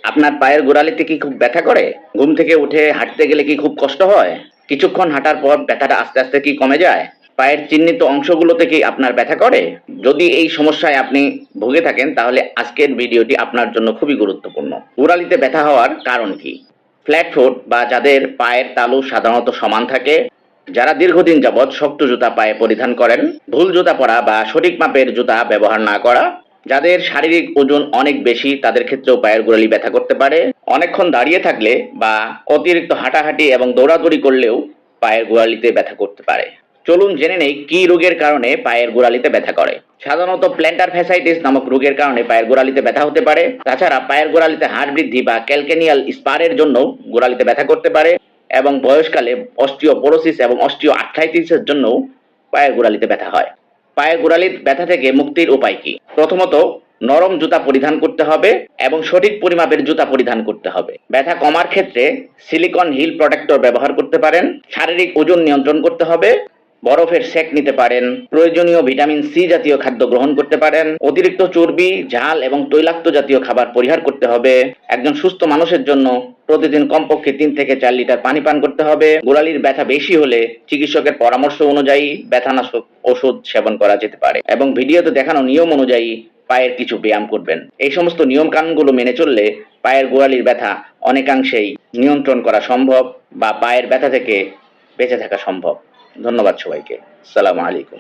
আপনার পায়ের গোড়ালিতে কি খুব ব্যথা করে? ঘুম থেকে উঠে হাঁটতে গেলে কি খুব কষ্ট হয়? কিছুক্ষণ হাঁটার পর ব্যথাটা আস্তে আস্তে কি কমে যায়? পায়ের চিহ্নিত অংশগুলোতে কি আপনার ব্যথা করে? যদি এই সমস্যায় আপনি ভুগে থাকেন তাহলে আজকের ভিডিওটি আপনার জন্য খুবই গুরুত্বপূর্ণ। গোড়ালিতে ব্যথা হওয়ার কারণ কি? ফ্ল্যাট ফুট বা যাদের পায়ের তালু সাধারণত সমান থাকে, যারা দীর্ঘদিন যাবৎ শক্ত জুতা পায়ে পরিধান করেন, ভুল জুতা পরা বা সঠিক মাপের জুতা ব্যবহার না করা, যাদের শারীরিক ওজন অনেক বেশি তাদের ক্ষেত্রেও পায়ের গোড়ালি ব্যথা করতে পারে, অনেকক্ষণ দাঁড়িয়ে থাকলে বা অতিরিক্ত হাঁটাহাঁটি এবং দৌড়াদৌড়ি করলেও পায়ের গোড়ালিতে ব্যথা করতে পারে। চলুন জেনে নেই কি রোগের কারণে পায়ের গোড়ালিতে ব্যথা করে। সাধারণত প্ল্যান্টার ফ্যাসাইটিস নামক রোগের কারণে পায়ের গোড়ালিতে ব্যথা হতে পারে। তাছাড়া পায়ের গোড়ালিতে হাড় বৃদ্ধি বা ক্যালকেনিয়াল স্পারের জন্য গোড়ালিতে ব্যথা করতে পারে এবং বয়সকালে অস্টিওপোরোসিস এবং অস্টিওআর্থ্রাইটিসের জন্য পায়ের গোড়ালিতে ব্যথা হয়। পায়ের গোড়ালির ব্যথা থেকে মুক্তির উপায় কি? প্রথমত, নরম জুতা পরিধান করতে হবে এবং সঠিক পরিমাপের জুতা পরিধান করতে হবে। ব্যথা কমার ক্ষেত্রে সিলিকন হিল প্রোটেক্টর ব্যবহার করতে পারেন। শারীরিক ওজন নিয়ন্ত্রণ করতে হবে। বরফের সেক নিতে পারেন। প্রয়োজনীয় ভিটামিন সি জাতীয় খাদ্য গ্রহণ করতে পারেন। অতিরিক্ত চর্বি, ঝাল এবং তৈলাক্ত জাতীয় খাবার পরিহার করতে হবে। একজন সুস্থ মানুষের জন্য প্রতিদিন কমপক্ষে 3 থেকে 4 লিটার পানি পান করতে হবে। গোড়ালির ব্যথা বেশি হলে চিকিৎসকের পরামর্শ অনুযায়ী ব্যথানাশক ওষুধ সেবন করা যেতে পারে এবং ভিডিওতে দেখানো নিয়ম অনুযায়ী পায়ের কিছু ব্যায়াম করবেন। এই সমস্ত নিয়ম কানুনগুলো মেনে চললে পায়ের গোড়ালির ব্যথা অনেকাংশেই নিয়ন্ত্রণ করা সম্ভব বা পায়ের ব্যথা থেকে বেঁচে থাকা সম্ভব। ধন্যবাদ সবাইকে। আসসালামু আলাইকুম।